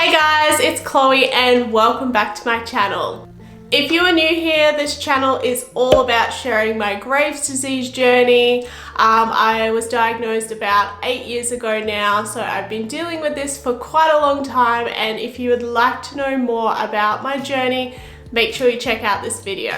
Hey guys, it's Chloe and welcome back to my channel. If you are new here, this channel is all about sharing my Graves' disease journey. I was diagnosed about 8 years ago now, so I've been dealing with this for quite a long time, and if you would like to know more about my journey, make sure you check out this video.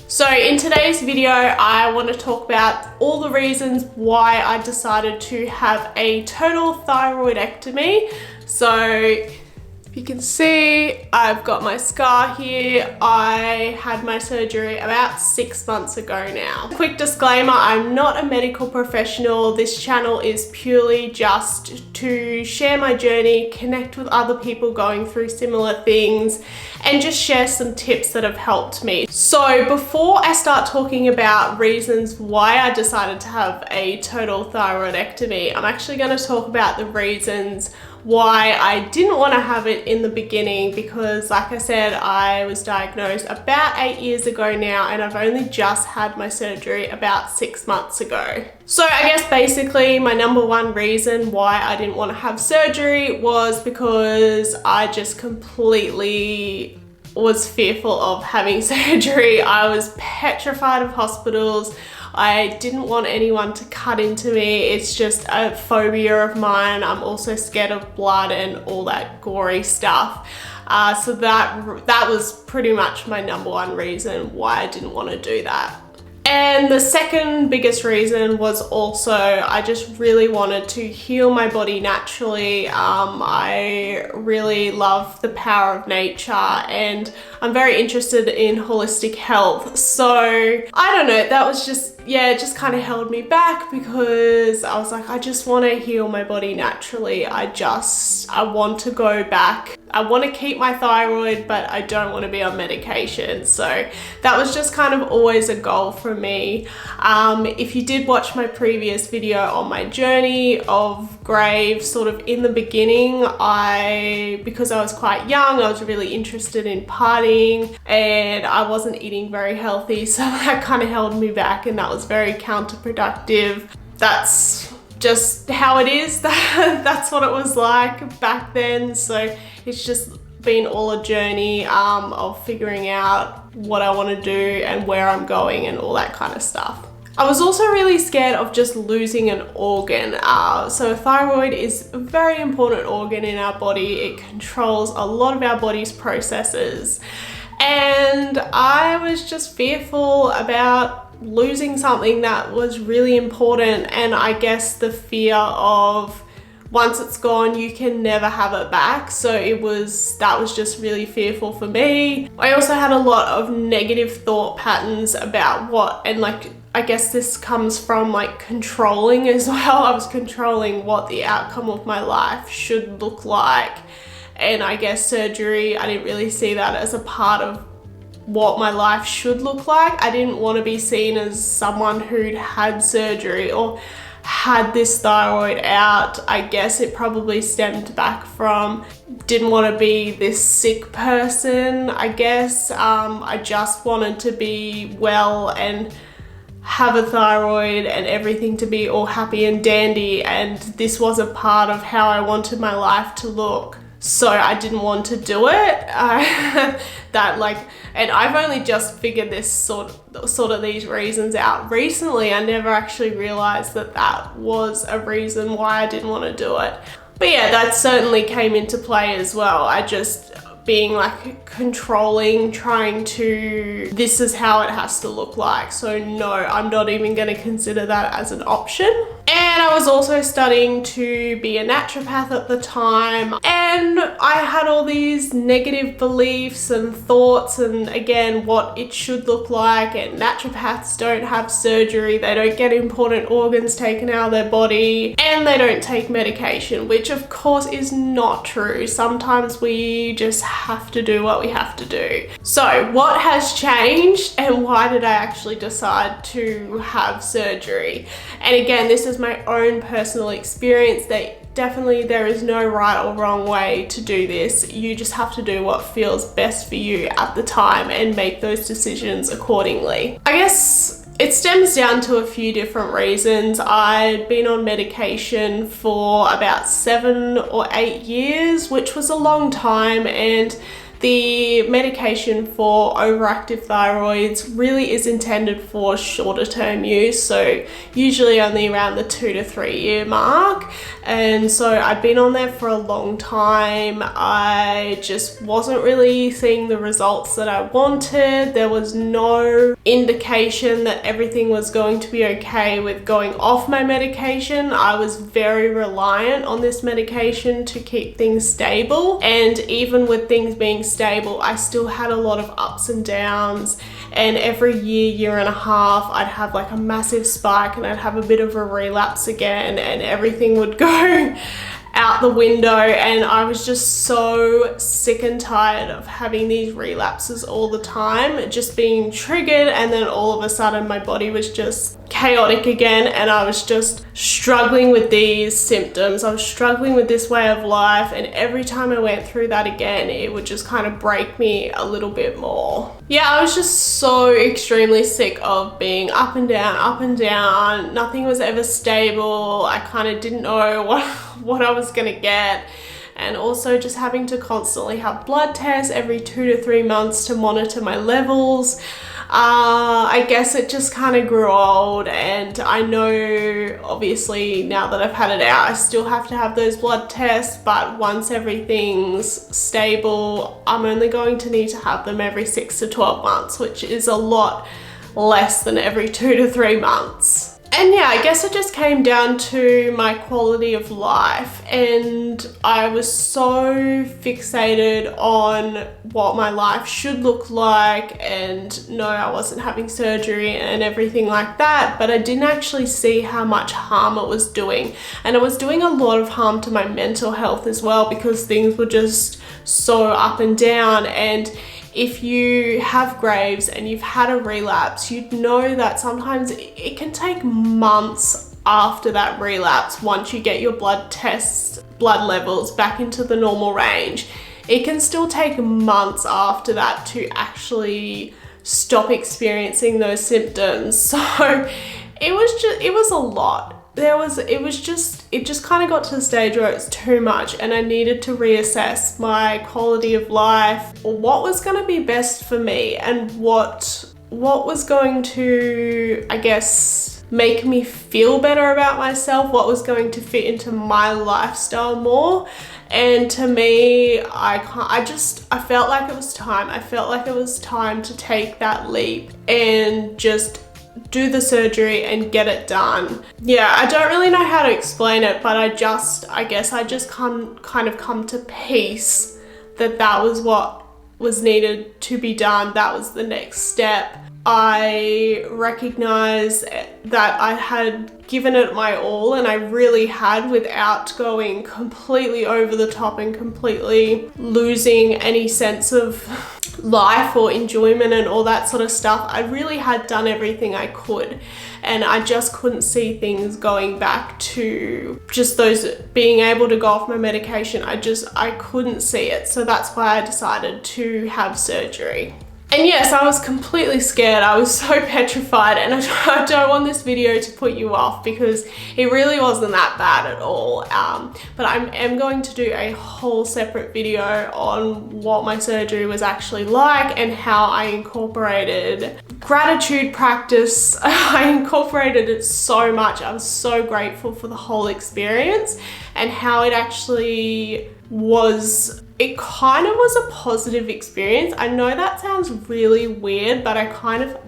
So in today's video, I want to talk about all the reasons why I decided to have a total thyroidectomy. So you can see I've got my scar here. I had my surgery about 6 months ago now. Quick disclaimer, I'm not a medical professional. This channel is purely just to share my journey, connect with other people going through similar things, and just share some tips that have helped me. So before I start talking about reasons why I decided to have a total thyroidectomy, I'm actually going to talk about the reasons why I didn't want to have it in the beginning, because like I said, I was diagnosed about 8 years ago now and I've only just had my surgery about 6 months ago. So I guess basically my number one reason why I didn't want to have surgery was because I just completely was fearful of having surgery. I was petrified of hospitals. I didn't want anyone to cut into me. It's just a phobia of mine. I'm also scared of blood and all that gory stuff. So that was pretty much my number one reason why I didn't want to do that. And the second biggest reason was also I just really wanted to heal my body naturally. I really love the power of nature and I'm very interested in holistic health. So I don't know, that was just, yeah, it just kind of held me back because I was like, I just want to heal my body naturally. I want to go back. I want to keep my thyroid, but I don't want to be on medication. So that was just kind of always a goal for me. If you did watch my previous video on my journey of Graves, sort of in the beginning, because I was quite young, I was really interested in partying and I wasn't eating very healthy. So that kind of held me back and that was very counterproductive. That's just how it is. That's what it was like back then. So it's just been all a journey of figuring out what I want to do and where I'm going and all that kind of stuff. I was also really scared of just losing an organ. So thyroid is a very important organ in our body. It controls a lot of our body's processes. And I was just fearful about losing something that was really important, and I guess the fear of once it's gone you can never have it back. So that was just really fearful for me. I also had a lot of negative thought patterns about I guess this comes from controlling as well. I was controlling what the outcome of my life should look like, and I guess surgery, I didn't really see that as a part of what my life should look like. I didn't want to be seen as someone who'd had surgery or had this thyroid out. I guess it probably stemmed back from didn't want to be this sick person. I guess I just wanted to be well and have a thyroid and everything to be all happy and dandy, and this was a part of how I wanted my life to look. So I didn't want to do it. And I've only just figured this sort of these reasons out recently. I never actually realized that was a reason why I didn't want to do it. But yeah, that certainly came into play as well. I just being controlling, trying to, this is how it has to look like. So no, I'm not even going to consider that as an option. And I was also studying to be a naturopath at the time, and I had all these negative beliefs and thoughts, and again, what it should look like. And naturopaths don't have surgery, they don't get important organs taken out of their body, and they don't take medication, which of course is not true. Sometimes we just have to do what we have to do. So what has changed and why did I actually decide to have surgery? And again, this is my own personal experience. Definitely there is no right or wrong way to do this. You just have to do what feels best for you at the time and make those decisions accordingly. I guess It stems down to a few different reasons. I'd been on medication for about 7 or 8 years, which was a long time, and the medication for overactive thyroids really is intended for shorter term use, so usually only around the 2 to 3 year mark. And so I'd been on there for a long time. I just wasn't really seeing the results that I wanted. There was no indication that everything was going to be okay with going off my medication. I was very reliant on this medication to keep things stable, and even with things being stable, I still had a lot of ups and downs, and every year and a half I'd have like a massive spike and I'd have a bit of a relapse again, and everything would go out the window, and I was just so sick and tired of having these relapses all the time, just being triggered, and then all of a sudden my body was just chaotic again, and I was just struggling with these symptoms. I was struggling with this way of life, and every time I went through that again, it would just kind of break me a little bit more. Yeah, I was just so extremely sick of being up and down, up and down. Nothing was ever stable. I kind of didn't know what I was gonna get. And also just having to constantly have blood tests every 2 to 3 months to monitor my levels. I guess it just kind of grew old, and I know obviously now that I've had it out, I still have to have those blood tests, but once everything's stable, I'm only going to need to have them every 6 to 12 months, which is a lot less than every 2 to 3 months. And yeah, I guess it just came down to my quality of life, and I was so fixated on what my life should look like, and no, I wasn't having surgery and everything like that, but I didn't actually see how much harm it was doing. And it was doing a lot of harm to my mental health as well, because things were just so up and down. And if you have Graves and you've had a relapse, you'd know that sometimes it can take months after that relapse, once you get your blood tests, blood levels back into the normal range. It can still take months after that to actually stop experiencing those symptoms. So it was a lot. It just kind of got to the stage where it's too much, and I needed to reassess my quality of life, what was going to be best for me, and what was going to, I guess, make me feel better about myself, what was going to fit into my lifestyle more. And to me, I felt like it was time. I felt like it was time to take that leap and just do the surgery and get it done. Yeah, I don't really know how to explain it, but I guess I just kind of come to peace that that was what was needed to be done. That was the next step. I recognize that I had given it my all, and I really had, without going completely over the top and completely losing any sense of life or enjoyment and all that sort of stuff. I really had done everything I could, and I just couldn't see things going back to just those being able to go off my medication. I couldn't see it. So that's why I decided to have surgery. And yes, I was completely scared. I was so petrified, and I don't want this video to put you off, because it really wasn't that bad at all. But I am going to do a whole separate video on what my surgery was actually like and how I incorporated gratitude practice. I incorporated it so much. I was so grateful for the whole experience, and how it actually was. It kind of was a positive experience. I know that sounds really weird, but I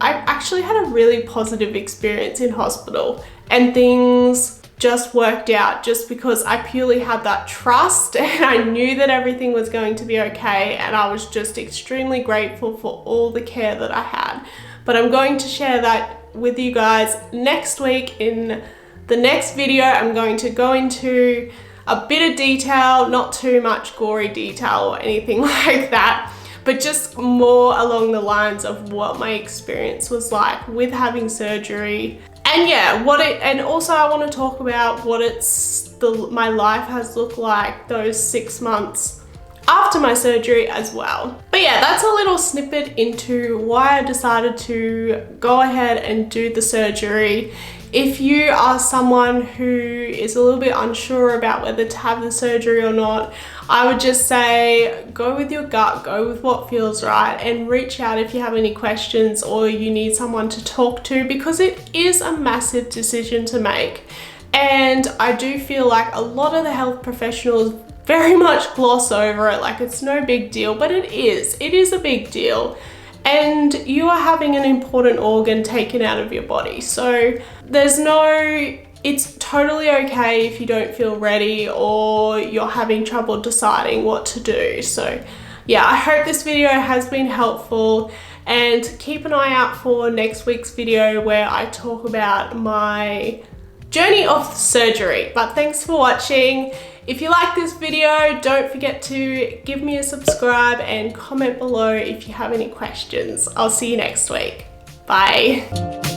actually had a really positive experience in hospital, and things just worked out just because I purely had that trust, and I knew that everything was going to be okay, and I was just extremely grateful for all the care that I had. But I'm going to share that with you guys next week. In the next video, I'm going to go into a bit of detail, not too much gory detail or anything like that, but just more along the lines of what my experience was like with having surgery. And yeah, and also I want to talk about what my life has looked like those 6 months after my surgery as well. But yeah, that's a little snippet into why I decided to go ahead and do the surgery. If you are someone who is a little bit unsure about whether to have the surgery or not, I would just say go with your gut, go with what feels right, and reach out if you have any questions or you need someone to talk to, because it is a massive decision to make. And I do feel like a lot of the health professionals very much gloss over it, like it's no big deal, but it is a big deal. And you are having an important organ taken out of your body. So it's totally okay if you don't feel ready or you're having trouble deciding what to do. So yeah, I hope this video has been helpful, and keep an eye out for next week's video where I talk about my journey of surgery. But thanks for watching. If you like this video, don't forget to give me a subscribe and comment below if you have any questions. I'll see you next week. Bye.